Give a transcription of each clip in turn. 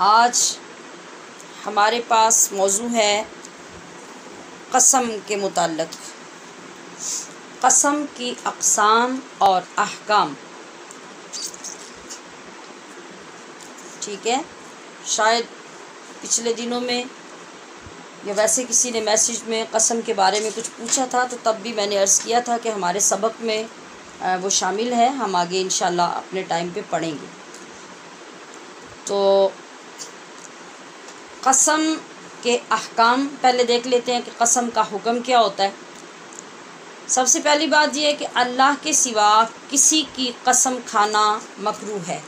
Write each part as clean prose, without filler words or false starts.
आज हमारे पास मौजू है कसम के मुताल्लिक़, कसम की अक़साम और अहकाम। ठीक है, शायद पिछले दिनों में या वैसे किसी ने मैसेज में कसम के बारे में कुछ पूछा था, तो तब भी मैंने अर्ज़ किया था कि हमारे सबक में वो शामिल है, हम आगे इंशाल्लाह अपने टाइम पे पढ़ेंगे। तो कसम के अहकाम पहले देख लेते हैं कि कसम का हुक्म क्या होता है। सबसे पहली बात यह है कि अल्लाह के सिवा किसी की कसम खाना मकरूह है।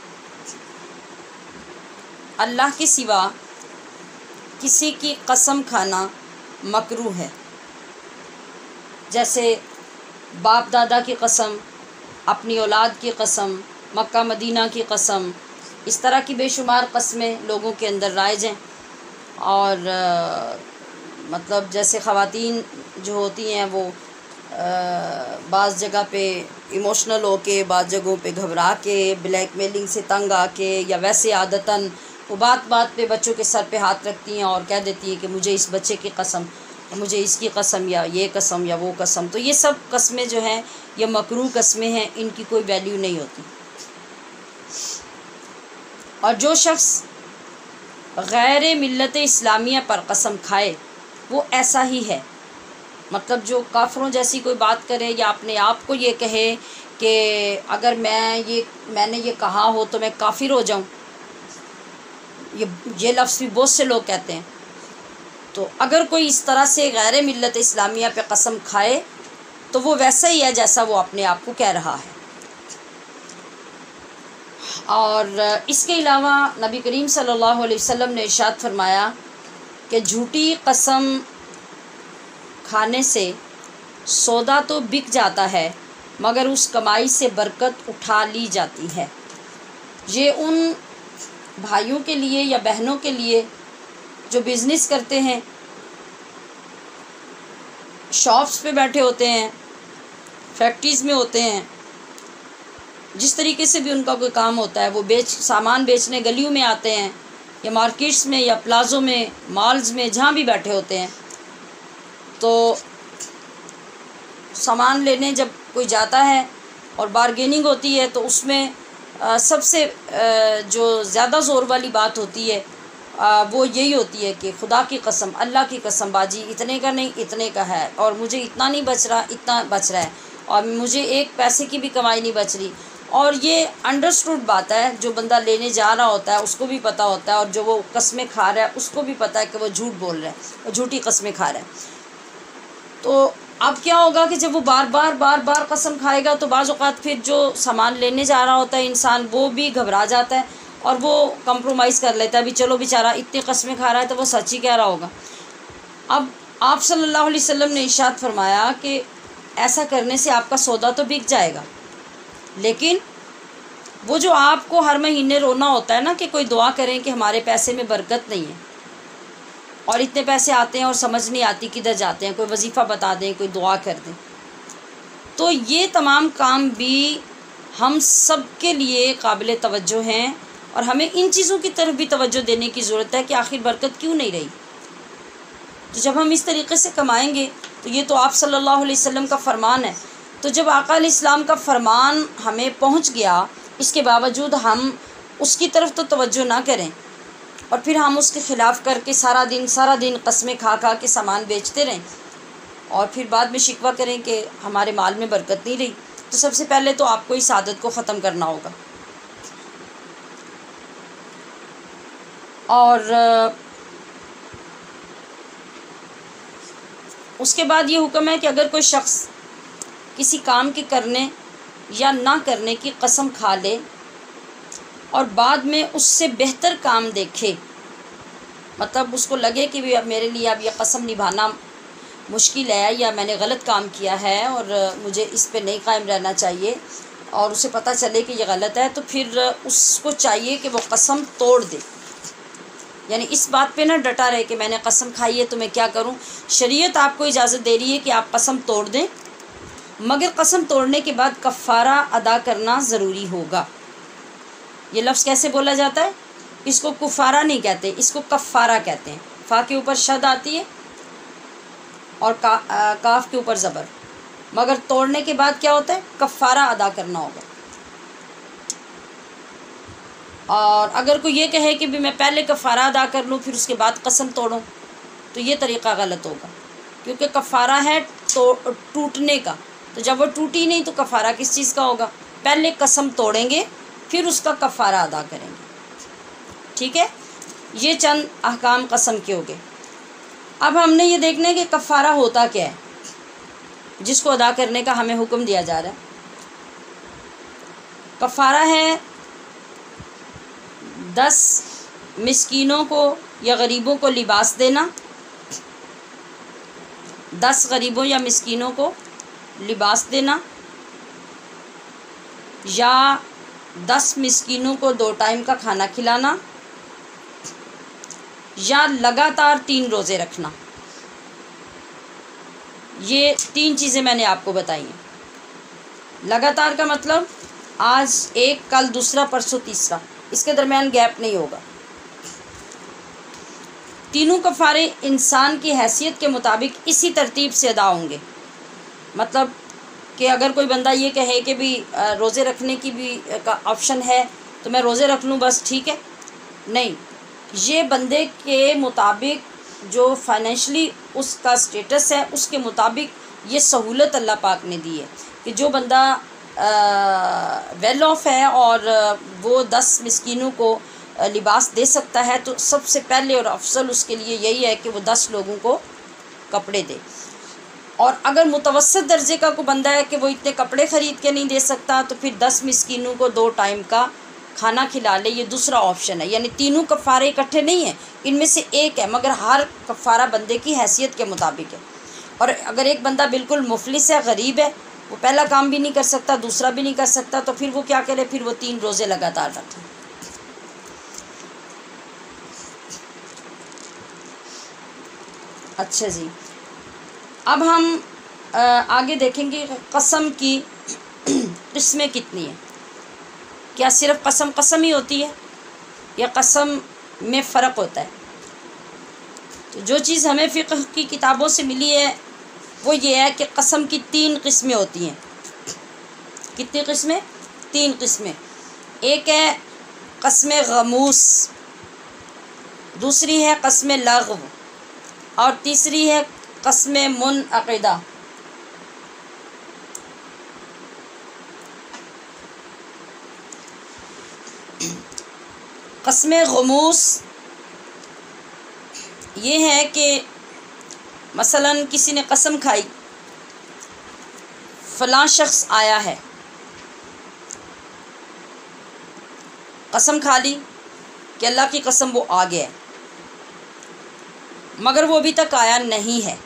अल्लाह के सिवा किसी की कसम खाना मकरूह है। जैसे बाप दादा की कसम, अपनी औलाद की कसम, मक्का मदीना की कसम, इस तरह की बेशुमार कस्में लोगों के अंदर राइज हैं। और मतलब जैसे ख़वातीन जो होती हैं वो बाज़ जगह पे इमोशनल होके, बाज़ जगहों पे घबरा के, ब्लैकमेलिंग से तंग आके, या वैसे आदतन वो बात बात पे बच्चों के सर पे हाथ रखती हैं और कह देती हैं कि मुझे इस बच्चे की कसम, मुझे इसकी कसम, या ये कसम या वो कसम। तो ये सब कस्में जो हैं ये मकरूह कस्में हैं, इनकी कोई वैल्यू नहीं होती। और जो शख्स गैर मिल्लत इस्लामिया पर कसम खाए वो ऐसा ही है। मतलब जो काफिरों जैसी कोई बात करे या अपने आप को ये कहे कि अगर मैंने ये कहा हो तो मैं काफिर हो जाऊं, ये लफ्ज़ भी बहुत से लोग कहते हैं। तो अगर कोई इस तरह से गैर मिल्लत इस्लामिया पे कसम खाए तो वो वैसा ही है जैसा वो अपने आप को कह रहा है। और इसके अलावा नबी करीम सल्लल्लाहु अलैहि वसल्लम ने इरशाद फरमाया कि झूठी कसम खाने से सौदा तो बिक जाता है मगर उस कमाई से बरकत उठा ली जाती है। ये उन भाइयों के लिए या बहनों के लिए जो बिज़नेस करते हैं, शॉप्स पे बैठे होते हैं, फैक्ट्रीज़ में होते हैं, जिस तरीके से भी उनका कोई काम होता है, वो सामान बेचने गलियों में आते हैं या मार्केट्स में या प्लाज़ों में, मॉल्स में, जहाँ भी बैठे होते हैं। तो सामान लेने जब कोई जाता है और बारगेनिंग होती है तो उसमें सबसे जो ज़्यादा ज़ोर वाली बात होती है वो यही होती है कि खुदा की कसम, अल्लाह की कसम बाजी, इतने का नहीं इतने का है, और मुझे इतना नहीं बच रहा, इतना बच रहा है, और मुझे एक पैसे की भी कमाई नहीं बच रही। और ये अंडरस्टूड बात है, जो बंदा लेने जा रहा होता है उसको भी पता होता है, और जो वो कस्में खा रहा है उसको भी पता है कि वो झूठ बोल रहा है, वो झूठी कस्में खा रहा है। तो अब क्या होगा कि जब वो बार बार कसम खाएगा तो बाज़ औक़ात फिर जो सामान लेने जा रहा होता है इंसान, वो भी घबरा जाता है और वो कंप्रोमाइज़ कर लेता है, भी चलो बेचारा इतने कस्में खा रहा है तो वो सच ही कह रहा होगा। अब आप सल्लल्लाहु अलैहि वसल्लम ने इरशाद फरमाया कि ऐसा करने से आपका सौदा तो बिक जाएगा, लेकिन वो जो आपको हर महीने रोना होता है ना कि कोई दुआ करें कि हमारे पैसे में बरकत नहीं है और इतने पैसे आते हैं और समझ नहीं आती किधर जाते हैं, कोई वजीफ़ा बता दें, कोई दुआ कर दें। तो ये तमाम काम भी हम सब के लिए काबिल तवज्जो हैं और हमें इन चीज़ों की तरफ भी तवज्जो देने की ज़रूरत है कि आखिर बरकत क्यों नहीं रही। तो जब हम इस तरीके से कमाएंगे तो ये तो आप सल्लल्लाहु अलैहि वसल्लम का फ़रमान है। तो जब आका अलैहिस्सलाम का फ़रमान हमें पहुँच गया, इसके बावजूद हम उसकी तरफ तो तवज्जो ना करें और फिर हम उसके ख़िलाफ़ करके सारा दिन कस्में खा के सामान बेचते रहें और फिर बाद में शिकवा करें कि हमारे माल में बरकत नहीं रही, तो सबसे पहले तो आपको इस आदत को ख़त्म करना होगा। और उसके बाद ये हुक्म है कि अगर कोई शख्स किसी काम के करने या ना करने की कसम खा ले और बाद में उससे बेहतर काम देखे, मतलब उसको लगे कि भी अब मेरे लिए अब यह कसम निभाना मुश्किल है या मैंने गलत काम किया है और मुझे इस पे नहीं कायम रहना चाहिए, और उसे पता चले कि यह गलत है, तो फिर उसको चाहिए कि वो कसम तोड़ दे। यानी इस बात पे ना डटा रहे कि मैंने कसम खाई है तो मैं क्या करूं। शरीयत आपको इजाज़त दे रही है कि आप कसम तोड़ दें, मगर कसम तोड़ने के बाद कफ़ारा अदा करना ज़रूरी होगा। ये लफ्ज़ कैसे बोला जाता है? इसको कुफारा नहीं कहते, इसको कफ़ारा कहते हैं। फ़ा के ऊपर शद आती है और काफ के ऊपर ज़बर, मगर तोड़ने के बाद क्या होता है, कफ़ारा अदा करना होगा। और अगर कोई ये कहे कि भी मैं पहले कफ़ारा अदा कर लूँ फिर उसके बाद कसम तोड़ूँ, तो ये तरीक़ा गलत होगा, क्योंकि कफ़ारा है तो टूटने का, तो जब वो टूटी नहीं तो कफ़ारा किस चीज़ का होगा। पहले कसम तोड़ेंगे फिर उसका कफ़ारा अदा करेंगे। ठीक है, ये चंद अहकाम कसम के हो गए। अब हमने ये देखना है कि कफ़ारा होता क्या है, जिसको अदा करने का हमें हुक्म दिया जा रहा है। कफ़ारा है 10 मिस्कीनों को या गरीबों को लिबास देना, 10 गरीबों या मिस्कीनों को लिबास देना, या 10 मिस्कीनों को 2 टाइम का खाना खिलाना, या लगातार 3 रोज़े रखना। ये 3 चीज़ें मैंने आपको बताई हैं। लगातार का मतलब आज एक, कल दूसरा, परसों तीसरा, इसके दरमियान गैप नहीं होगा। तीनों कफ़ारे इंसान की हैसियत के मुताबिक इसी तरतीब से अदा होंगे। मतलब कि अगर कोई बंदा ये कहे कि भी रोज़े रखने की भी का ऑप्शन है तो मैं रोज़े रख लूँ बस, ठीक है, नहीं, ये बंदे के मुताबिक जो फाइनेंशली उसका स्टेटस है उसके मुताबिक ये सहूलत अल्लाह पाक ने दी है कि जो बंदा वेल ऑफ है और वो 10 मिस्कीनों को लिबास दे सकता है, तो सबसे पहले और अफजल उसके लिए यही है कि वो 10 लोगों को कपड़े दे। और अगर मुतवस्सित दर्जे का कोई बंदा है कि वो इतने कपड़े ख़रीद के नहीं दे सकता, तो फिर 10 मिस्कीनों को 2 टाइम का खाना खिला ले, ये दूसरा ऑप्शन है। यानी तीनों कफ़ारे इकट्ठे नहीं हैं, इनमें से एक है, मगर हर कफ़ारा बंदे की हैसियत के मुताबिक है। और अगर एक बंदा बिल्कुल मुफलिस है, गरीब है, वो पहला काम भी नहीं कर सकता, दूसरा भी नहीं कर सकता, तो फिर वो क्या करे, फिर वो 3 रोज़े लगातार रखें। अच्छा जी, अब हम आगे देखेंगे कसम की किस्में कितनी हैं। क्या सिर्फ़ कसम कसम ही होती है या कसम में फ़र्क होता है? तो जो चीज़ हमें फ़िक़्ह की किताबों से मिली है वो ये है कि कसम की 3 किस्में होती हैं। कितनी किस्में? 3 किस्में। एक है कसम गमूस, दूसरी है कसम लग़व और तीसरी है कसम मुनअक़िदा। कसम गमूस ये है कि मसलन किसी ने कसम खाई, फ़लाँ शख्स आया है, कसम खा ली कि अल्लाह की कसम वो आ गया है, मगर वो अभी तक आया नहीं है।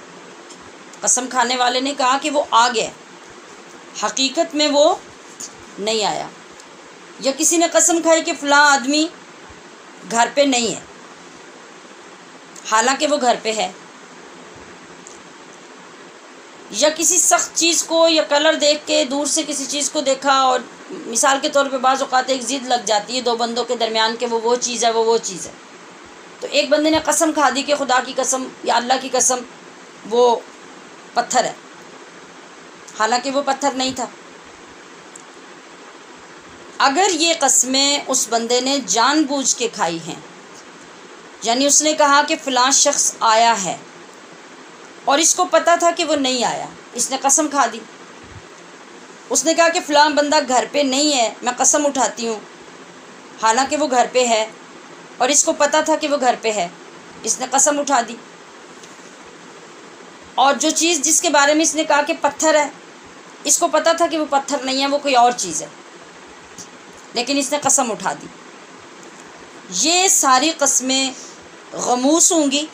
कसम खाने वाले ने कहा कि वो आ गया, हकीकत में वो नहीं आया। या किसी ने कसम खाई कि फ़लाँ आदमी घर पे नहीं है, हालांकि वो घर पे है। या किसी सख्त चीज़ को या कलर देख के दूर से किसी चीज़ को देखा, और मिसाल के तौर पे बाज़ औक़ात एक ज़िद लग जाती है 2 बंदों के दरमियान के वो चीज़ है, वो चीज़ है। तो एक बंदे ने कसम खा दी कि खुदा की कसम या अल्लाह की कसम वो पत्थर है, हालांकि वो पत्थर नहीं था। अगर ये कस्में उस बंदे ने जानबूझ के खाई हैं, यानी उसने कहा कि फ़लाँ शख्स आया है और इसको पता था कि वो नहीं आया, इसने कसम खा दी। उसने कहा कि फ़लाँ बंदा घर पे नहीं है, मैं कसम उठाती हूँ, हालांकि वो घर पे है और इसको पता था कि वो घर पे है, इसने कसम उठा दी। और जो चीज़ जिसके बारे में इसने कहा कि पत्थर है, इसको पता था कि वो पत्थर नहीं है, वो कोई और चीज़ है, लेकिन इसने कसम उठा दी। ये सारी कस्में गमूस होंगी।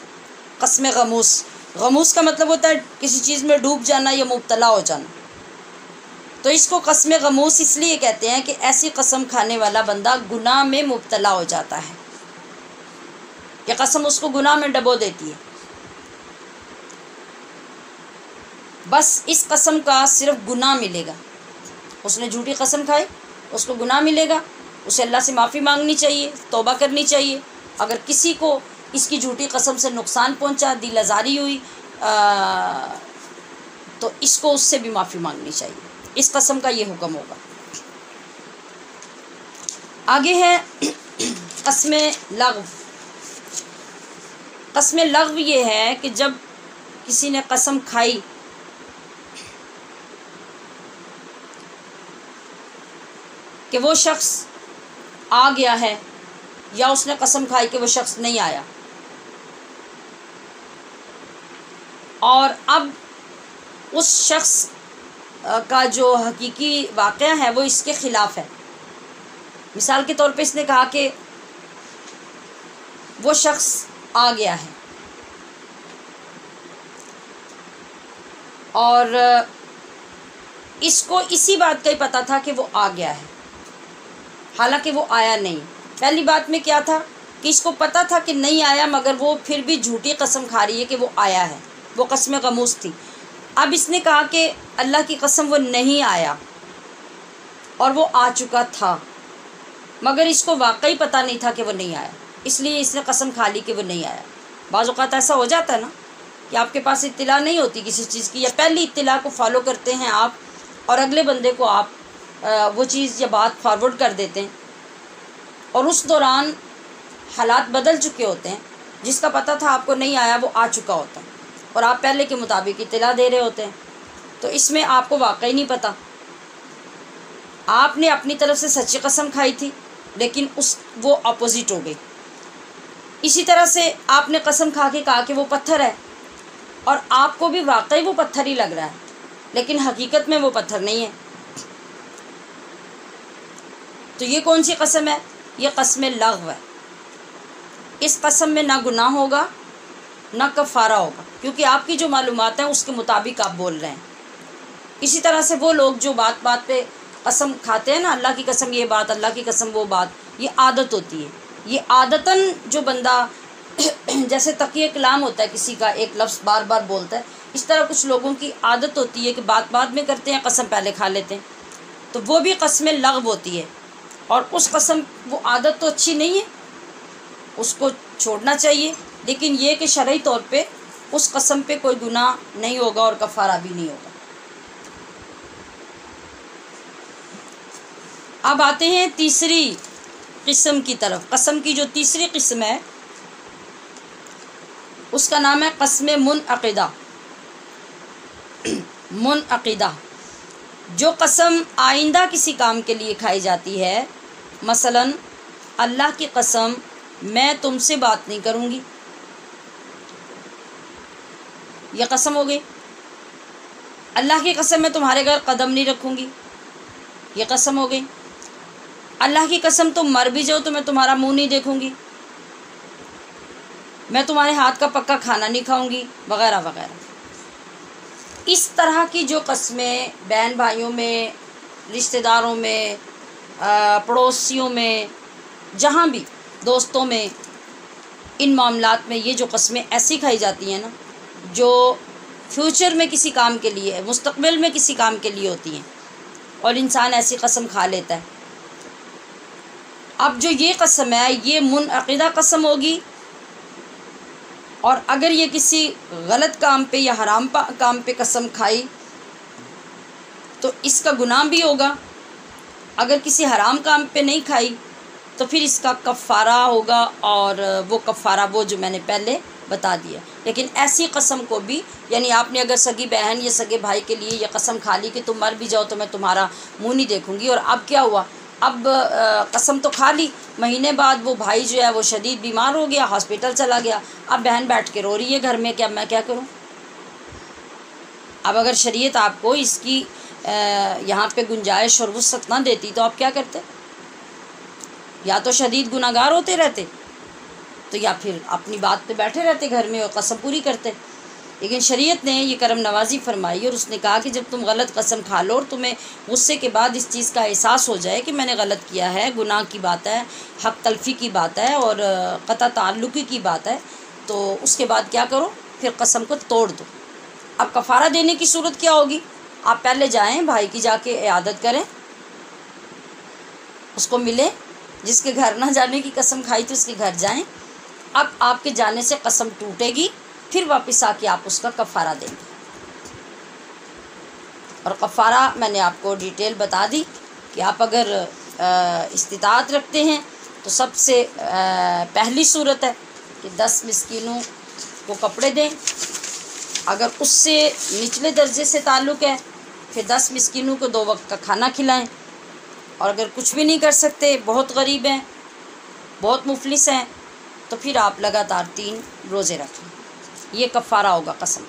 कस्में गमूस, गमूस का मतलब होता है किसी चीज़ में डूब जाना या मुब्तला हो जाना। तो इसको कस्में गमूस इसलिए कहते हैं कि ऐसी कसम खाने वाला बंदा गुनाह में मुब्तला हो जाता है, ये कसम उसको गुनाह में डबो देती है। बस इस कसम का सिर्फ गुनाह मिलेगा। उसने झूठी कसम खाई, उसको गुनाह मिलेगा, उसे अल्लाह से माफ़ी मांगनी चाहिए, तौबा करनी चाहिए। अगर किसी को इसकी झूठी कसम से नुकसान पहुंचा, दिल आज़ारी हुई, तो इसको उससे भी माफ़ी मांगनी चाहिए। इस कसम का ये हुक्म होगा। आगे है कसम लग़्व। कसम लग़्व ये है कि जब किसी ने कसम खाई कि वो शख्स आ गया है, या उसने कसम खाई कि वो शख्स नहीं आया, और अब उस शख्स का जो हकीकी वाक़या है वो इसके ख़िलाफ़ है। मिसाल के तौर पे इसने कहा कि वो शख्स आ गया है, और इसको इसी बात का ही पता था कि वो आ गया है, हालांकि वो आया नहीं। पहली बात में क्या था कि इसको पता था कि नहीं आया, मगर वो फिर भी झूठी कसम खा रही है कि वो आया है, वो कसम गमूस थी। अब इसने कहा कि अल्लाह की कसम वो नहीं आया और वो आ चुका था, मगर इसको वाकई पता नहीं था कि वो नहीं आया, इसलिए इसने कसम खा ली कि वो नहीं आया। बाज़ औक़ात ऐसा हो जाता है ना कि आपके पास इत्तिला नहीं होती किसी चीज़ की, या पहली इत्तिला को फॉलो करते हैं आप और अगले बंदे को आप वो चीज़ या बात फॉरवर्ड कर देते हैं, और उस दौरान हालात बदल चुके होते हैं। जिसका पता था आपको नहीं आया वो आ चुका होता है, और आप पहले के मुताबिक इत्तिला दे रहे होते हैं, तो इसमें आपको वाकई नहीं पता। आपने अपनी तरफ से सच्ची कसम खाई थी, लेकिन वो अपोजिट हो गई। इसी तरह से आपने कसम खा के कहा कि वो पत्थर है, और आपको भी वाकई वो पत्थर ही लग रहा है, लेकिन हकीकत में वो पत्थर नहीं है। तो ये कौन सी कसम है? ये कसम लग़्व है। इस कसम में ना गुनाह होगा ना कफ़ारा होगा, क्योंकि आपकी जो मालूमात हैं उसके मुताबिक आप बोल रहे हैं। इसी तरह से वो लोग जो बात बात पे कसम खाते हैं ना, अल्लाह की कसम ये बात, अल्लाह की कसम वो बात, ये आदत होती है। ये आदतन जो बंदा जैसे तकिए कलाम होता है, किसी का एक लफ्ज़ बार बार बोलता है, इस तरह कुछ लोगों की आदत होती है कि बात बाद में करते हैं, कसम पहले खा लेते हैं, तो वो भी कसम लग़्व होती है। और उस कसम, वो आदत तो अच्छी नहीं है, उसको छोड़ना चाहिए, लेकिन ये कि शरई तौर पे उस कसम पे कोई गुनाह नहीं होगा और कफ़ारा भी नहीं होगा। अब आते हैं तीसरी किस्म की तरफ। कसम की जो तीसरी किस्म है उसका नाम है कसम मुनअक़िदा। मुनअक़िदा, जो कसम आइंदा किसी काम के लिए खाई जाती है। मसलन अल्लाह की कसम, मैं तुमसे बात नहीं करूँगी, यह कसम हो गई। अल्लाह की कसम, मैं तुम्हारे घर कदम नहीं रखूँगी, ये कसम हो गई। अल्लाह की कसम, तुम मर भी जाओ तो मैं तुम्हारा मुंह नहीं देखूँगी, मैं तुम्हारे हाथ का पक्का खाना नहीं खाऊँगी, वगैरह वगैरह। इस तरह की जो कस्में बहन भाइयों में, रिश्तेदारों में, पड़ोसियों में, जहाँ भी, दोस्तों में, इन मामलात में ये जो कस्में ऐसी खाई जाती हैं ना, जो फ्यूचर में किसी काम के लिए, मुस्तक़बिल में किसी काम के लिए होती हैं, और इंसान ऐसी कसम खा लेता है। अब जो ये कसम है, ये मुनअक़िदा कसम होगी, और अगर ये किसी गलत काम पे या हराम काम पे कसम खाई तो इसका गुनाह भी होगा। अगर किसी हराम काम पे नहीं खाई तो फिर इसका कफ़ारा होगा, और वो कफ़ारा वो जो मैंने पहले बता दिया। लेकिन ऐसी कसम को भी, यानी आपने अगर सगी बहन या सगे भाई के लिए ये कसम खा ली कि तुम मर भी जाओ तो मैं तुम्हारा मुंह नहीं देखूंगी, और अब क्या हुआ, अब कसम तो खा ली, महीने बाद वो भाई जो है वो शदीद बीमार हो गया, हॉस्पिटल चला गया, अब बहन बैठ के रो रही है घर में कि अब मैं क्या करूं। अब अगर शरीयत आपको इसकी यहाँ पे गुंजाइश और वुसअत ना देती तो आप क्या करते? या तो शदीद गुनाहगार होते रहते, तो या फिर अपनी बात पे बैठे रहते घर में और कसम पूरी करते। लेकिन शरीयत ने ये करम नवाजी फरमाई, और उसने कहा कि जब तुम गलत कसम खा लो और तुम्हें गुस्से के बाद इस चीज़ का एहसास हो जाए कि मैंने गलत किया है, गुनाह की बात है, हक़ तलफ़ी की बात है और क़ता ताल्लुक़ी की बात है, तो उसके बाद क्या करो, फिर कसम को तोड़ दो। अब कफ़ारा देने की सूरत क्या होगी? आप पहले जाएँ, भाई की जाके इयादत करें, उसको मिलें जिसके घर ना जाने की कसम खाई थी उसके घर जाएं। अब आपके जाने से कसम टूटेगी, फिर वापस आके आप उसका कफ़ारा देंगे। और कफ़ारा मैंने आपको डिटेल बता दी कि आप अगर इस्तिताअत रखते हैं तो सबसे पहली सूरत है कि 10 मिस्कीनों को कपड़े दें। अगर उससे निचले दर्जे से ताल्लुक़ है फिर 10 मिस्कीनों को 2 वक्त का खाना खिलाएं। और अगर कुछ भी नहीं कर सकते, बहुत गरीब हैं, बहुत मुफलिस हैं, तो फिर आप लगातार 3 रोज़े रखें। ये कफ़ारा होगा कसम।